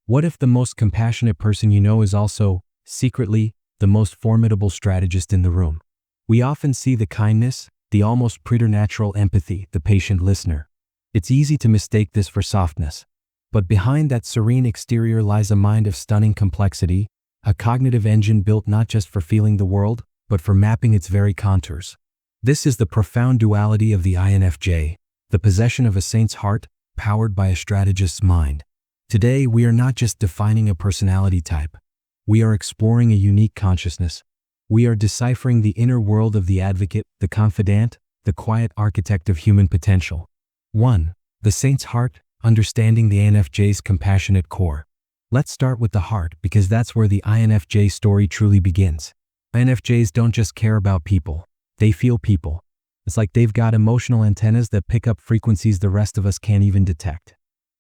What if the most compassionate person you know is also, secretly, the most formidable strategist in the room? We often see the kindness, the almost preternatural empathy, the patient listener. It's easy to mistake this for softness. But behind that serene exterior lies a mind of stunning complexity, a cognitive engine built not just for feeling the world, but for mapping its very contours. This is the profound duality of the INFJ, the possession of a saint's heart, powered by a strategist's mind. Today, we are not just defining a personality type. We are exploring a unique consciousness. We are deciphering the inner world of the advocate, the confidant, the quiet architect of human potential. 1. The saint's heart, understanding the INFJ's compassionate core. Let's start with the heart because that's where the INFJ story truly begins. INFJs don't just care about people, they feel people. It's like they've got emotional antennas that pick up frequencies the rest of us can't even detect.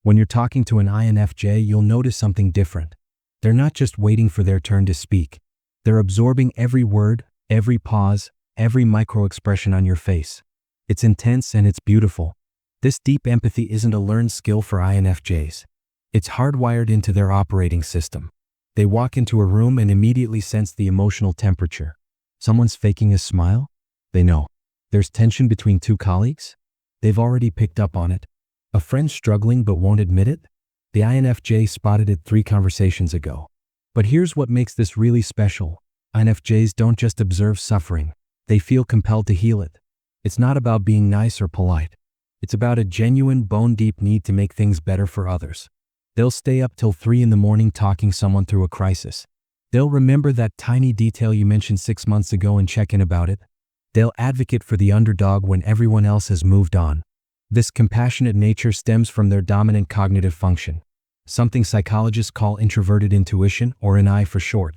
When you're talking to an INFJ, you'll notice something different. They're not just waiting for their turn to speak. They're absorbing every word, every pause, every micro-expression on your face. It's intense and it's beautiful. This deep empathy isn't a learned skill for INFJs. It's hardwired into their operating system. They walk into a room and immediately sense the emotional temperature. Someone's faking a smile? They know. There's tension between two colleagues? They've already picked up on it. A friend struggling but won't admit it? The INFJ spotted it 3 conversations ago. But here's what makes this really special. INFJs don't just observe suffering. They feel compelled to heal it. It's not about being nice or polite. It's about a genuine bone-deep need to make things better for others. They'll stay up till 3 in the morning talking someone through a crisis. They'll remember that tiny detail you mentioned 6 months ago and check in about it. They'll advocate for the underdog when everyone else has moved on. This compassionate nature stems from their dominant cognitive function, something psychologists call introverted intuition, or NI for short.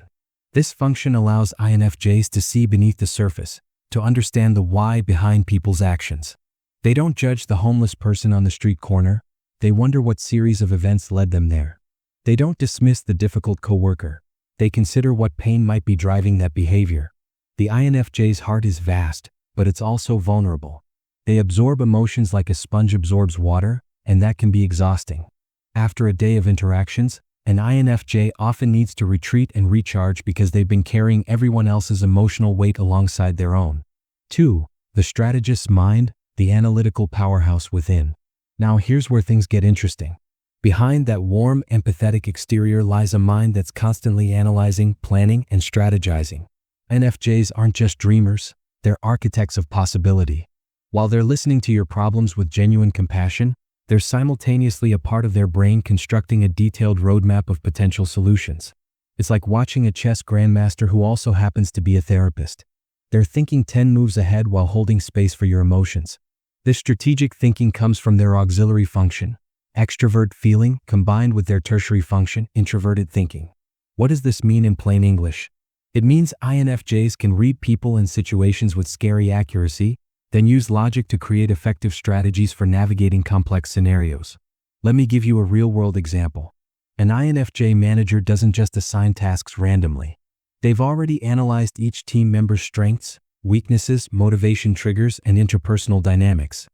This function allows INFJs to see beneath the surface, to understand the why behind people's actions. They don't judge the homeless person on the street corner. They wonder what series of events led them there. They don't dismiss the difficult coworker. They consider what pain might be driving that behavior. The INFJ's heart is vast, but it's also vulnerable. They absorb emotions like a sponge absorbs water, and that can be exhausting. After a day of interactions, an INFJ often needs to retreat and recharge because they've been carrying everyone else's emotional weight alongside their own. 2. The strategist's mind, the analytical powerhouse within. Now here's where things get interesting. Behind that warm, empathetic exterior lies a mind that's constantly analyzing, planning, and strategizing. INFJs aren't just dreamers, they're architects of possibility. While they're listening to your problems with genuine compassion, they're simultaneously a part of their brain constructing a detailed roadmap of potential solutions. It's like watching a chess grandmaster who also happens to be a therapist. They're thinking 10 moves ahead while holding space for your emotions. This strategic thinking comes from their auxiliary function, extrovert feeling, combined with their tertiary function, introverted thinking. What does this mean in plain English? It means INFJs can read people and situations with scary accuracy, then use logic to create effective strategies for navigating complex scenarios. Let me give you a real-world example. An INFJ manager doesn't just assign tasks randomly. They've already analyzed each team member's strengths, weaknesses, motivation triggers, and interpersonal dynamics.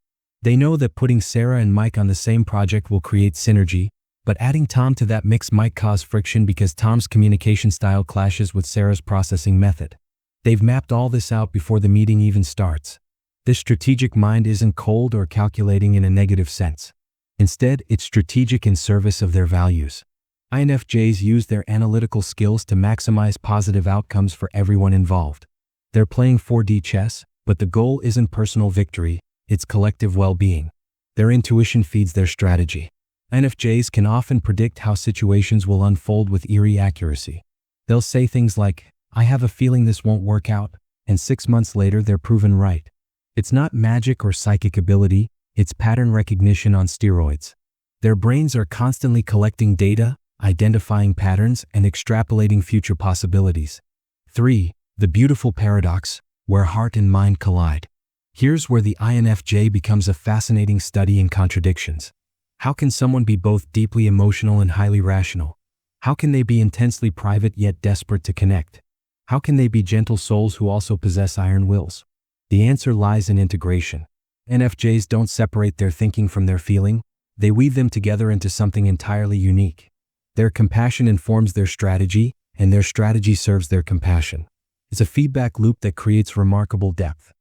They know that putting Sarah and Mike on the same project will create synergy, but adding Tom to that mix might cause friction because Tom's communication style clashes with Sarah's processing method. They've mapped all this out before the meeting even starts. This strategic mind isn't cold or calculating in a negative sense. Instead, it's strategic in service of their values. INFJs use their analytical skills to maximize positive outcomes for everyone involved. They're playing 4D chess, but the goal isn't personal victory, it's collective well-being. Their intuition feeds their strategy. INFJs can often predict how situations will unfold with eerie accuracy. They'll say things like, "I have a feeling this won't work out," and 6 months later they're proven right. It's not magic or psychic ability, it's pattern recognition on steroids. Their brains are constantly collecting data, identifying patterns, and extrapolating future possibilities. 3. The beautiful paradox, where heart and mind collide. Here's where the INFJ becomes a fascinating study in contradictions. How can someone be both deeply emotional and highly rational? How can they be intensely private yet desperate to connect? How can they be gentle souls who also possess iron wills? The answer lies in integration. INFJs don't separate their thinking from their feeling, they weave them together into something entirely unique. Their compassion informs their strategy, and their strategy serves their compassion. It's a feedback loop that creates remarkable depth.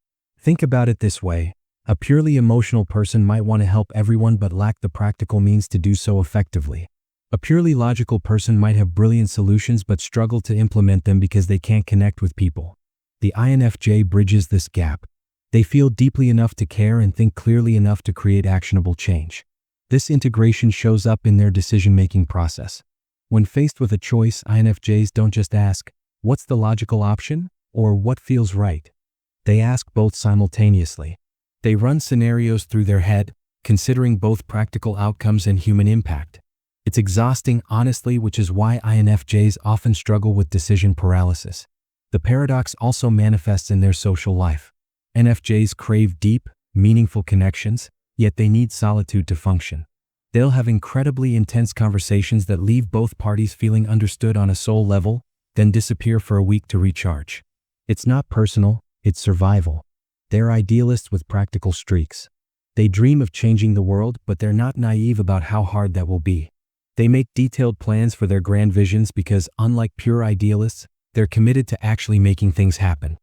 Think about it this way. A purely emotional person might want to help everyone but lack the practical means to do so effectively. A purely logical person might have brilliant solutions but struggle to implement them because they can't connect with people. The INFJ bridges this gap. They feel deeply enough to care and think clearly enough to create actionable change. This integration shows up in their decision-making process. When faced with a choice, INFJs don't just ask, "What's the logical option?" or "What feels right?" They ask both simultaneously. They run scenarios through their head, considering both practical outcomes and human impact. It's exhausting, honestly, which is why INFJs often struggle with decision paralysis. The paradox also manifests in their social life. INFJs crave deep, meaningful connections, yet they need solitude to function. They'll have incredibly intense conversations that leave both parties feeling understood on a soul level, then disappear for a week to recharge. It's not personal, it's survival. They're idealists with practical streaks. They dream of changing the world, but they're not naive about how hard that will be. They make detailed plans for their grand visions because, unlike pure idealists, they're committed to actually making things happen.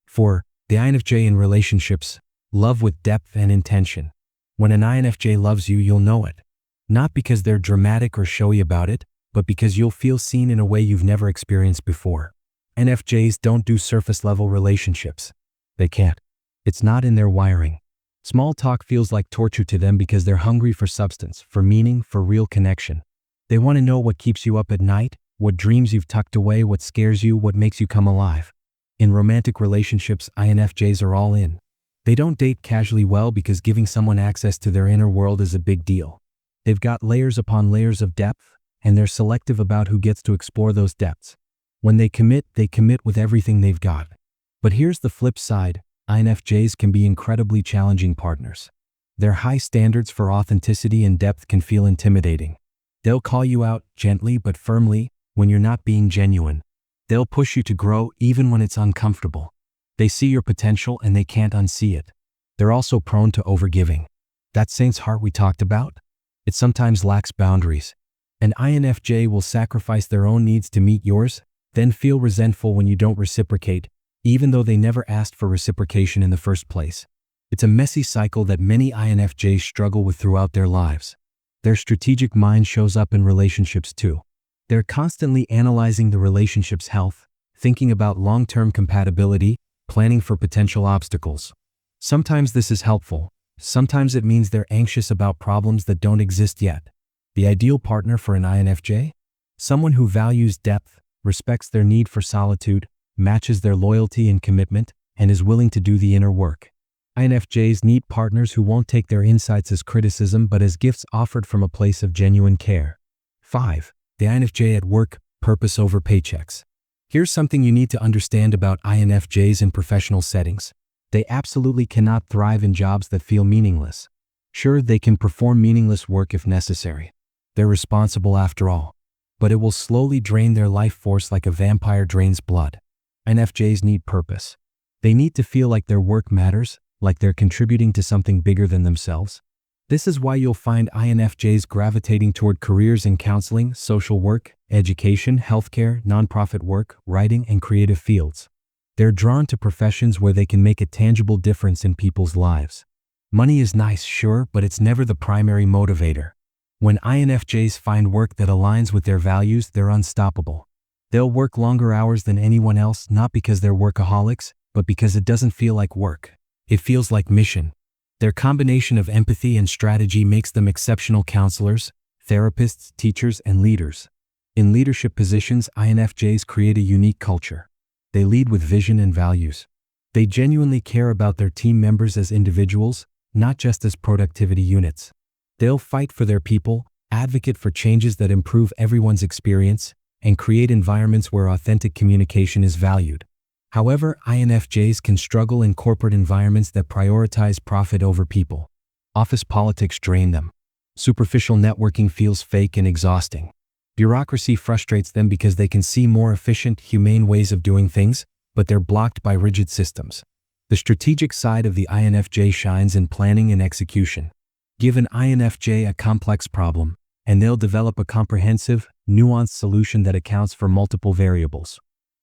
4. The INFJ in relationships. Love with depth and intention. When an INFJ loves you, you'll know it. Not because they're dramatic or showy about it, but because you'll feel seen in a way you've never experienced before. INFJs don't do surface-level relationships. They can't. It's not in their wiring. Small talk feels like torture to them because they're hungry for substance, for meaning, for real connection. They want to know what keeps you up at night, what dreams you've tucked away, what scares you, what makes you come alive. In romantic relationships, INFJs are all in. They don't date casually well because giving someone access to their inner world is a big deal. They've got layers upon layers of depth, and they're selective about who gets to explore those depths. When they commit with everything they've got. But here's the flip side. INFJs can be incredibly challenging partners. Their high standards for authenticity and depth can feel intimidating. They'll call you out, gently but firmly, when you're not being genuine. They'll push you to grow even when it's uncomfortable. They see your potential and they can't unsee it. They're also prone to overgiving. That saint's heart we talked about? It sometimes lacks boundaries. An INFJ will sacrifice their own needs to meet yours, then feel resentful when you don't reciprocate, even though they never asked for reciprocation in the first place. It's a messy cycle that many INFJs struggle with throughout their lives. Their strategic mind shows up in relationships too. They're constantly analyzing the relationship's health, thinking about long-term compatibility, planning for potential obstacles. Sometimes this is helpful. Sometimes it means they're anxious about problems that don't exist yet. The ideal partner for an INFJ? Someone who values depth, respects their need for solitude, matches their loyalty and commitment, and is willing to do the inner work. INFJs need partners who won't take their insights as criticism but as gifts offered from a place of genuine care. 5. The INFJ at work, purpose over paychecks. Here's something you need to understand about INFJs in professional settings. They absolutely cannot thrive in jobs that feel meaningless. Sure, they can perform meaningless work if necessary. They're responsible after all. But it will slowly drain their life force like a vampire drains blood. INFJs need purpose. They need to feel like their work matters, like they're contributing to something bigger than themselves. This is why you'll find INFJs gravitating toward careers in counseling, social work, education, healthcare, nonprofit work, writing, and creative fields. They're drawn to professions where they can make a tangible difference in people's lives. Money is nice, sure, but it's never the primary motivator. When INFJs find work that aligns with their values, they're unstoppable. They'll work longer hours than anyone else, not because they're workaholics, but because it doesn't feel like work. It feels like mission. Their combination of empathy and strategy makes them exceptional counselors, therapists, teachers, and leaders. In leadership positions, INFJs create a unique culture. They lead with vision and values. They genuinely care about their team members as individuals, not just as productivity units. They'll fight for their people, advocate for changes that improve everyone's experience, and create environments where authentic communication is valued. However, INFJs can struggle in corporate environments that prioritize profit over people. Office politics drain them. Superficial networking feels fake and exhausting. Bureaucracy frustrates them because they can see more efficient, humane ways of doing things, but they're blocked by rigid systems. The strategic side of the INFJ shines in planning and execution. Give an INFJ a complex problem. and they'll develop a comprehensive, nuanced solution that accounts for multiple variables.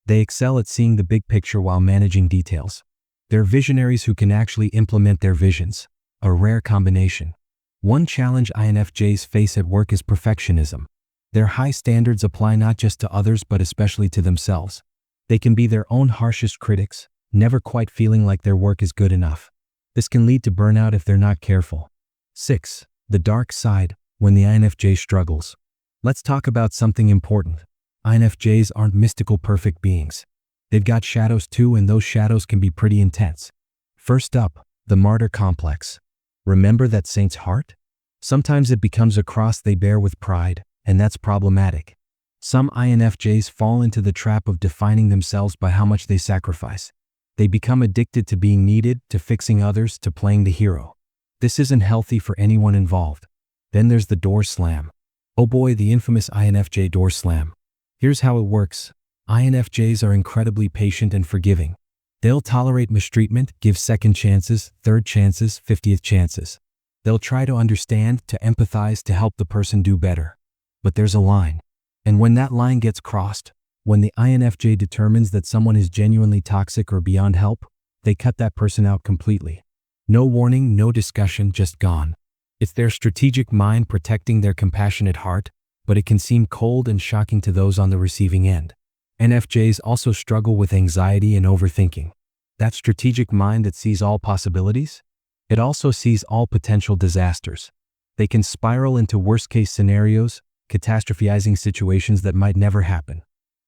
They excel at seeing the big picture while managing details. They're visionaries who can actually implement their visions, a rare combination. One challenge INFJs face at work is perfectionism. Their high standards apply not just to others but especially to themselves. They can be their own harshest critics, never quite feeling like their work is good enough. This can lead to burnout if they're not careful. 6. The dark side, when the INFJ struggles. Let's talk about something important. INFJs aren't mystical perfect beings. They've got shadows too, and those shadows can be pretty intense. First up, the martyr complex. Remember that saint's heart? Sometimes it becomes a cross they bear with pride, and that's problematic. Some INFJs fall into the trap of defining themselves by how much they sacrifice. They become addicted to being needed, to fixing others, to playing the hero. This isn't healthy for anyone involved. Then there's the door slam. Oh boy, the infamous INFJ door slam. Here's how it works. INFJs are incredibly patient and forgiving. They'll tolerate mistreatment, give second chances, third chances, 50th chances. They'll try to understand, to empathize, to help the person do better. But there's a line. And when that line gets crossed, when the INFJ determines that someone is genuinely toxic or beyond help, they cut that person out completely. No warning, no discussion, just gone. It's their strategic mind protecting their compassionate heart, but it can seem cold and shocking to those on the receiving end. INFJs also struggle with anxiety and overthinking. That strategic mind that sees all possibilities? It also sees all potential disasters. They can spiral into worst-case scenarios, catastrophizing situations that might never happen.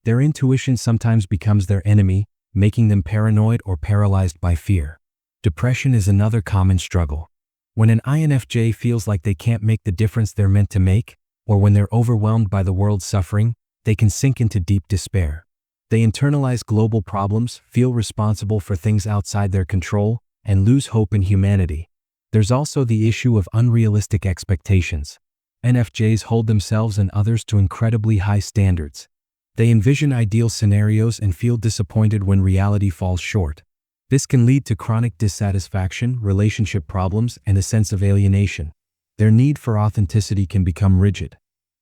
Their intuition sometimes becomes their enemy, making them paranoid or paralyzed by fear. Depression is another common struggle. When an INFJ feels like they can't make the difference they're meant to make, or when they're overwhelmed by the world's suffering, they can sink into deep despair. They internalize global problems, feel responsible for things outside their control, and lose hope in humanity. There's also the issue of unrealistic expectations. INFJs hold themselves and others to incredibly high standards. They envision ideal scenarios and feel disappointed when reality falls short. This can lead to chronic dissatisfaction, relationship problems, and a sense of alienation. Their need for authenticity can become rigid.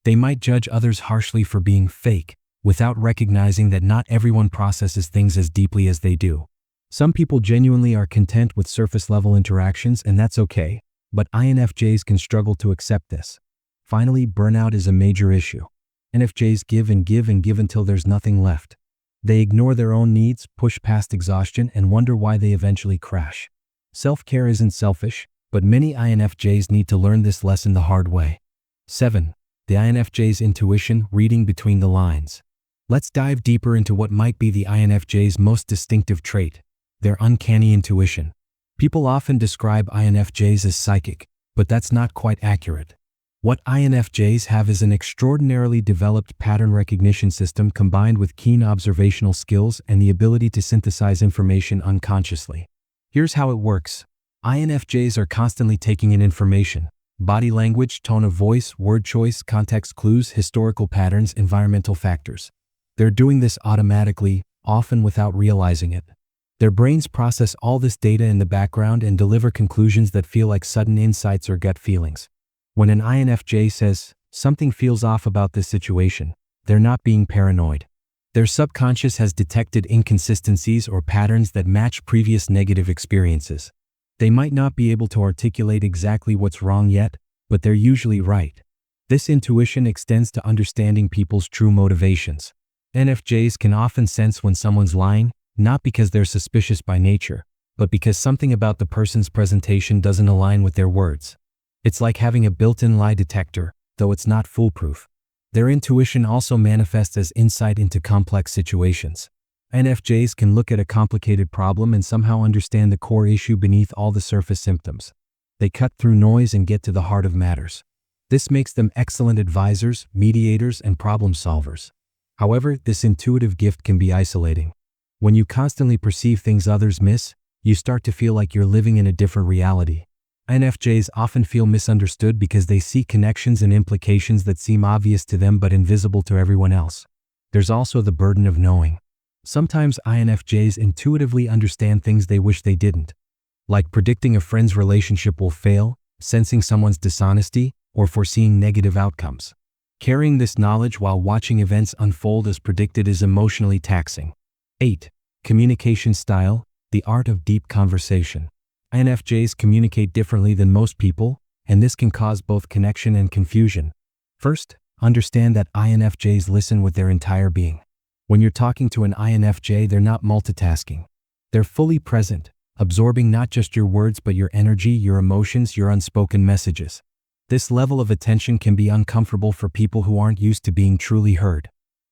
They might judge others harshly for being fake, without recognizing that not everyone processes things as deeply as they do. Some people genuinely are content with surface-level interactions, and that's okay, but INFJs can struggle to accept this. Finally, burnout is a major issue. INFJs give and give and give until there's nothing left. They ignore their own needs, push past exhaustion, and wonder why they eventually crash. Self-care isn't selfish, but many INFJs need to learn this lesson the hard way. 7. The INFJ's intuition, reading between the lines. Let's dive deeper into what might be the INFJ's most distinctive trait, their uncanny intuition. People often describe INFJs as psychic, but that's not quite accurate. What INFJs have is an extraordinarily developed pattern recognition system combined with keen observational skills and the ability to synthesize information unconsciously. Here's how it works. INFJs are constantly taking in information: body language, tone of voice, word choice, context clues, historical patterns, environmental factors. They're doing this automatically, often without realizing it. Their brains process all this data in the background and deliver conclusions that feel like sudden insights or gut feelings. When an INFJ says, "Something feels off about this situation," they're not being paranoid. Their subconscious has detected inconsistencies or patterns that match previous negative experiences. They might not be able to articulate exactly what's wrong yet, but they're usually right. This intuition extends to understanding people's true motivations. INFJs can often sense when someone's lying, not because they're suspicious by nature, but because something about the person's presentation doesn't align with their words. It's like having a built-in lie detector, though it's not foolproof. Their intuition also manifests as insight into complex situations. INFJs can look at a complicated problem and somehow understand the core issue beneath all the surface symptoms. They cut through noise and get to the heart of matters. This makes them excellent advisors, mediators, and problem solvers. However, this intuitive gift can be isolating. When you constantly perceive things others miss, you start to feel like you're living in a different reality. INFJs often feel misunderstood because they see connections and implications that seem obvious to them but invisible to everyone else. There's also the burden of knowing. Sometimes INFJs intuitively understand things they wish they didn't. Like predicting a friend's relationship will fail, sensing someone's dishonesty, or foreseeing negative outcomes. Carrying this knowledge while watching events unfold as predicted is emotionally taxing. 8. Communication style, the art of deep conversation. INFJs communicate differently than most people, and this can cause both connection and confusion. First, understand that INFJs listen with their entire being. When you're talking to an INFJ, they're not multitasking. They're fully present, absorbing not just your words but your energy, your emotions, your unspoken messages. This level of attention can be uncomfortable for people who aren't used to being truly heard.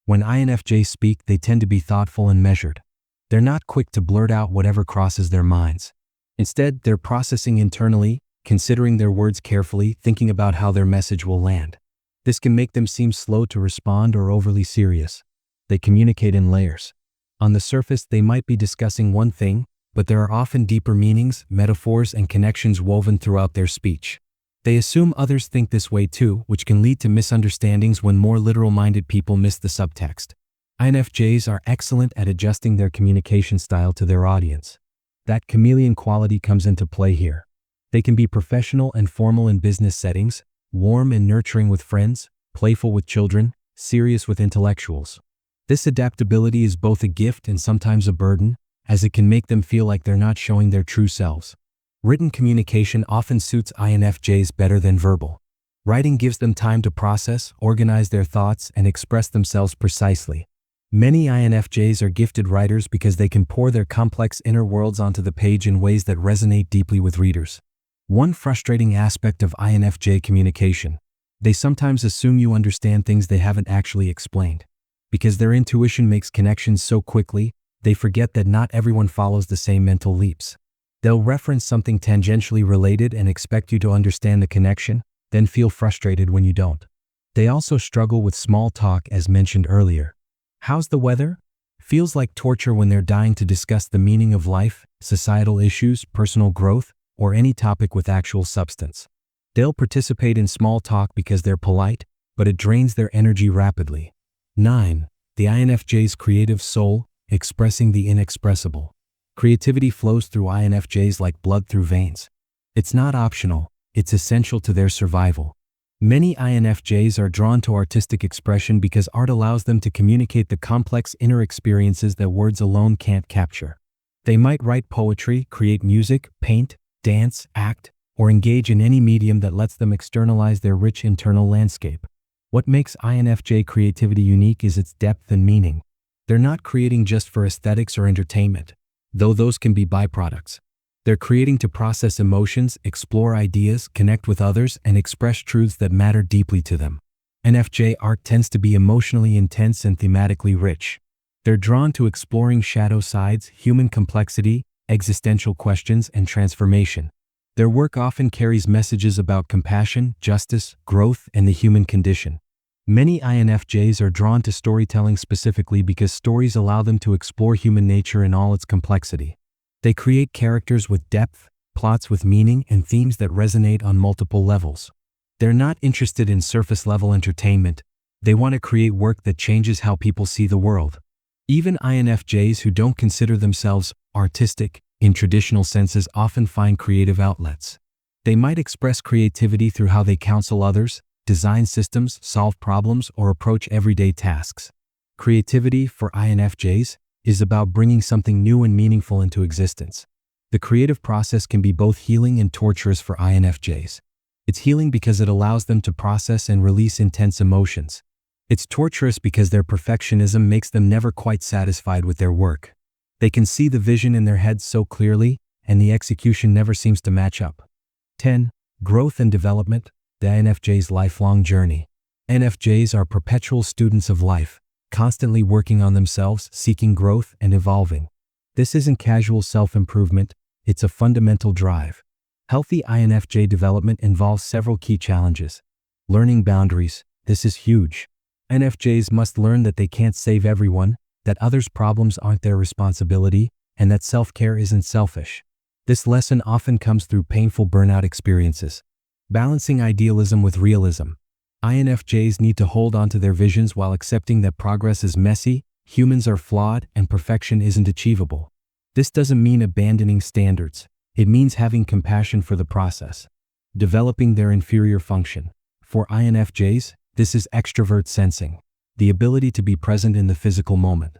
When INFJs speak, they tend to be thoughtful and measured. They're not quick to blurt out whatever crosses their minds. Instead, they're processing internally, considering their words carefully, thinking about how their message will land. This can make them seem slow to respond or overly serious. They communicate in layers. On the surface, they might be discussing one thing, but there are often deeper meanings, metaphors, and connections woven throughout their speech. They assume others think this way too, which can lead to misunderstandings when more literal-minded people miss the subtext. INFJs are excellent at adjusting their communication style to their audience. That chameleon quality comes into play here. They can be professional and formal in business settings, warm and nurturing with friends, playful with children, serious with intellectuals. This adaptability is both a gift and sometimes a burden, as it can make them feel like they're not showing their true selves. Written communication often suits INFJs better than verbal. Writing gives them time to process, organize their thoughts, and express themselves precisely. Many INFJs are gifted writers because they can pour their complex inner worlds onto the page in ways that resonate deeply with readers. One frustrating aspect of INFJ communication: they sometimes assume you understand things they haven't actually explained. Because their intuition makes connections so quickly, they forget that not everyone follows the same mental leaps. They'll reference something tangentially related and expect you to understand the connection, then feel frustrated when you don't. They also struggle with small talk, as mentioned earlier. How's the weather? Feels like torture when they're dying to discuss the meaning of life, societal issues, personal growth, or any topic with actual substance. They'll participate in small talk because they're polite, but it drains their energy rapidly. 9. The INFJ's creative soul, expressing the inexpressible. Creativity flows through INFJs like blood through veins. It's not optional, it's essential to their survival. Many INFJs are drawn to artistic expression because art allows them to communicate the complex inner experiences that words alone can't capture. They might write poetry, create music, paint, dance, act, or engage in any medium that lets them externalize their rich internal landscape. What makes INFJ creativity unique is its depth and meaning. They're not creating just for aesthetics or entertainment, though those can be byproducts. They're creating to process emotions, explore ideas, connect with others, and express truths that matter deeply to them. INFJ art tends to be emotionally intense and thematically rich. They're drawn to exploring shadow sides, human complexity, existential questions, and transformation. Their work often carries messages about compassion, justice, growth, and the human condition. Many INFJs are drawn to storytelling specifically because stories allow them to explore human nature in all its complexity. They create characters with depth, plots with meaning, and themes that resonate on multiple levels. They're not interested in surface-level entertainment. They want to create work that changes how people see the world. Even INFJs who don't consider themselves artistic in traditional senses often find creative outlets. They might express creativity through how they counsel others, design systems, solve problems, or approach everyday tasks. Creativity, for INFJs, is about bringing something new and meaningful into existence. The creative process can be both healing and torturous for INFJs. It's healing because it allows them to process and release intense emotions. It's torturous because their perfectionism makes them never quite satisfied with their work. They can see the vision in their heads so clearly, and the execution never seems to match up. 10. Growth and development, the INFJ's lifelong journey. INFJs are perpetual students of life, constantly working on themselves, seeking growth, and evolving. This isn't casual self-improvement, it's a fundamental drive. Healthy INFJ development involves several key challenges. Learning boundaries, this is huge. INFJs must learn that they can't save everyone, that others' problems aren't their responsibility, and that self-care isn't selfish. This lesson often comes through painful burnout experiences. Balancing idealism with realism. INFJs need to hold on to their visions while accepting that progress is messy, humans are flawed, and perfection isn't achievable. This doesn't mean abandoning standards. It means having compassion for the process. Developing their inferior function. For INFJs, this is extrovert sensing, the ability to be present in the physical moment.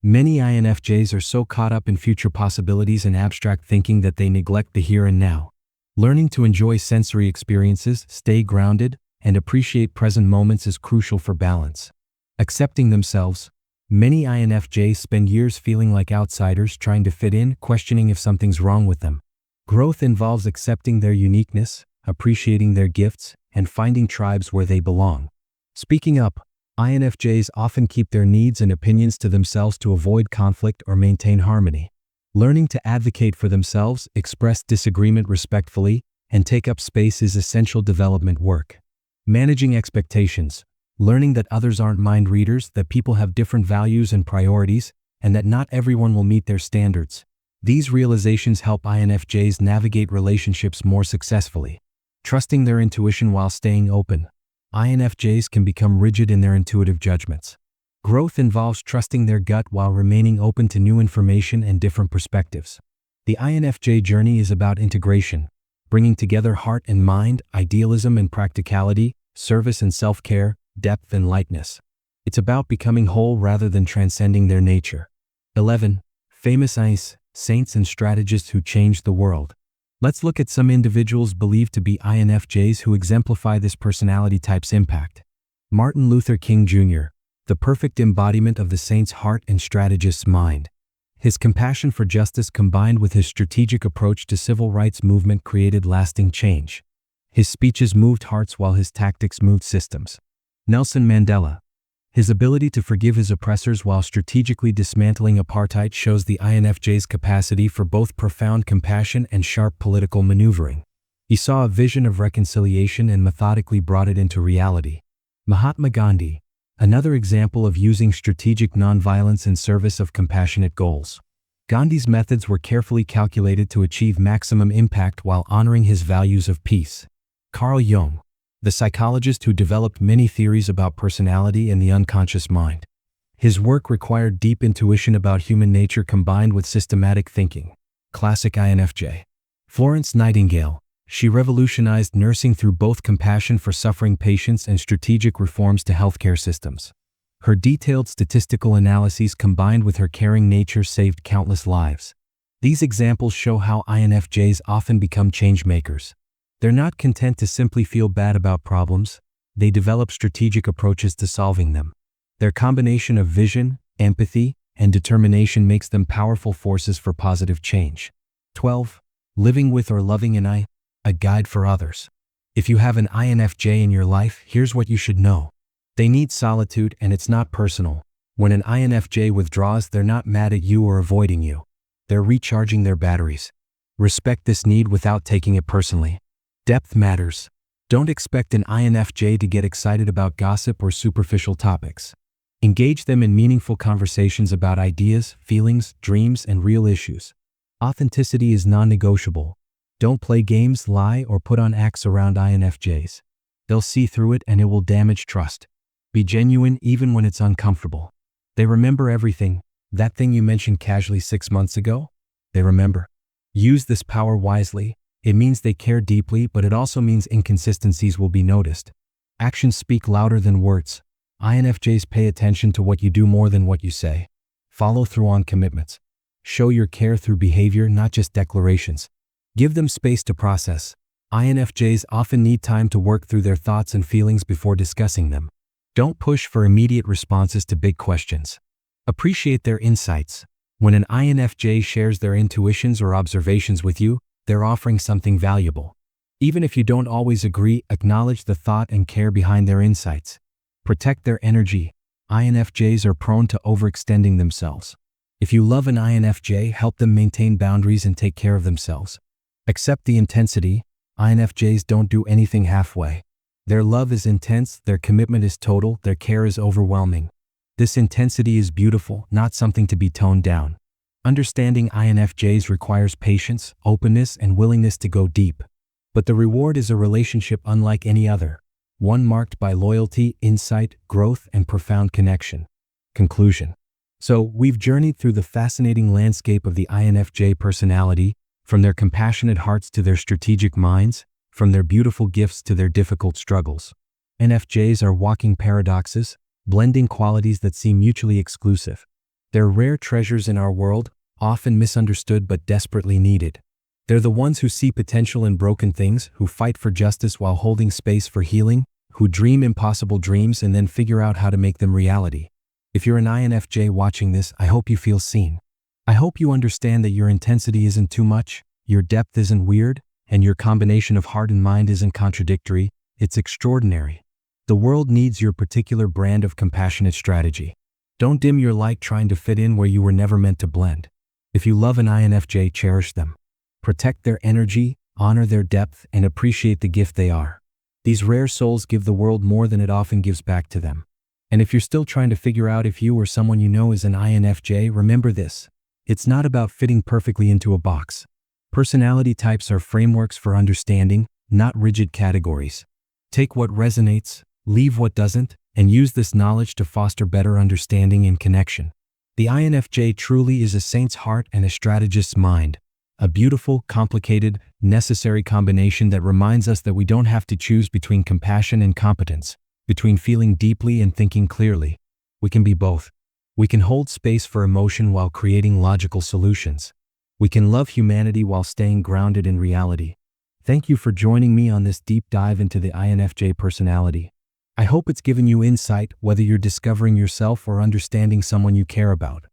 Many INFJs are so caught up in future possibilities and abstract thinking that they neglect the here and now. Learning to enjoy sensory experiences, stay grounded, and appreciate present moments is crucial for balance. Accepting themselves. Many INFJs spend years feeling like outsiders, trying to fit in, questioning if something's wrong with them. Growth involves accepting their uniqueness, appreciating their gifts, and finding tribes where they belong. Speaking up. INFJs often keep their needs and opinions to themselves to avoid conflict or maintain harmony. Learning to advocate for themselves, express disagreement respectfully, and take up space is essential development work. Managing expectations. Learning that others aren't mind readers, that people have different values and priorities, and that not everyone will meet their standards. These realizations help INFJs navigate relationships more successfully. Trusting their intuition while staying open. INFJs can become rigid in their intuitive judgments. Growth involves trusting their gut while remaining open to new information and different perspectives. The INFJ journey is about integration, bringing together heart and mind, idealism and practicality, service and self-care, depth and lightness. It's about becoming whole rather than transcending their nature. 11. Famous saints and strategists who changed the world. Let's look at some individuals believed to be INFJs who exemplify this personality type's impact. Martin Luther King Jr., the perfect embodiment of the saint's heart and strategist's mind. His compassion for justice combined with his strategic approach to civil rights movement created lasting change. His speeches moved hearts while his tactics moved systems. Nelson Mandela. His ability to forgive his oppressors while strategically dismantling apartheid shows the INFJ's capacity for both profound compassion and sharp political maneuvering. He saw a vision of reconciliation and methodically brought it into reality. Mahatma Gandhi. Another example of using strategic nonviolence in service of compassionate goals. Gandhi's methods were carefully calculated to achieve maximum impact while honoring his values of peace. Carl Jung, the psychologist who developed many theories about personality and the unconscious mind. His work required deep intuition about human nature combined with systematic thinking. Classic INFJ. Florence Nightingale. She revolutionized nursing through both compassion for suffering patients and strategic reforms to healthcare systems. Her detailed statistical analyses combined with her caring nature saved countless lives. These examples show how INFJs often become change makers. They're not content to simply feel bad about problems, they develop strategic approaches to solving them. Their combination of vision, empathy, and determination makes them powerful forces for positive change. 12. Living with or loving an I, a guide for others. If you have an INFJ in your life, here's what you should know. They need solitude and it's not personal. When an INFJ withdraws, they're not mad at you or avoiding you. They're recharging their batteries. Respect this need without taking it personally. Depth matters. Don't expect an INFJ to get excited about gossip or superficial topics. Engage them in meaningful conversations about ideas, feelings, dreams, and real issues. Authenticity is non-negotiable. Don't play games, lie, or put on acts around INFJs. They'll see through it and it will damage trust. Be genuine even when it's uncomfortable. They remember everything. That thing you mentioned casually 6 months ago? They remember. Use this power wisely. It means they care deeply, but it also means inconsistencies will be noticed. Actions speak louder than words. INFJs pay attention to what you do more than what you say. Follow through on commitments. Show your care through behavior, not just declarations. Give them space to process. INFJs often need time to work through their thoughts and feelings before discussing them. Don't push for immediate responses to big questions. Appreciate their insights. When an INFJ shares their intuitions or observations with you, they're offering something valuable. Even if you don't always agree, acknowledge the thought and care behind their insights. Protect their energy. INFJs are prone to overextending themselves. If you love an INFJ, help them maintain boundaries and take care of themselves. Accept the intensity. INFJs don't do anything halfway. Their love is intense, their commitment is total, their care is overwhelming. This intensity is beautiful, not something to be toned down. Understanding INFJs requires patience, openness, and willingness to go deep. But the reward is a relationship unlike any other. One marked by loyalty, insight, growth, and profound connection. Conclusion. So, we've journeyed through the fascinating landscape of the INFJ personality, from their compassionate hearts to their strategic minds, from their beautiful gifts to their difficult struggles. INFJs are walking paradoxes, blending qualities that seem mutually exclusive. They're rare treasures in our world, often misunderstood but desperately needed. They're the ones who see potential in broken things, who fight for justice while holding space for healing, who dream impossible dreams and then figure out how to make them reality. If you're an INFJ watching this, I hope you feel seen. I hope you understand that your intensity isn't too much, your depth isn't weird, and your combination of heart and mind isn't contradictory, it's extraordinary. The world needs your particular brand of compassionate strategy. Don't dim your light trying to fit in where you were never meant to blend. If you love an INFJ, cherish them. Protect their energy, honor their depth, and appreciate the gift they are. These rare souls give the world more than it often gives back to them. And if you're still trying to figure out if you or someone you know is an INFJ, remember this. It's not about fitting perfectly into a box. Personality types are frameworks for understanding, not rigid categories. Take what resonates, leave what doesn't, and use this knowledge to foster better understanding and connection. The INFJ truly is a saint's heart and a strategist's mind. A beautiful, complicated, necessary combination that reminds us that we don't have to choose between compassion and competence, between feeling deeply and thinking clearly. We can be both. We can hold space for emotion while creating logical solutions. We can love humanity while staying grounded in reality. Thank you for joining me on this deep dive into the INFJ personality. I hope it's given you insight, whether you're discovering yourself or understanding someone you care about.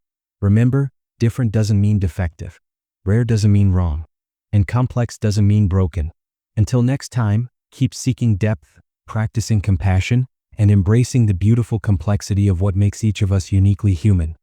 Remember, different doesn't mean defective. Rare doesn't mean wrong. And complex doesn't mean broken. Until next time, keep seeking depth, practicing compassion, and embracing the beautiful complexity of what makes each of us uniquely human.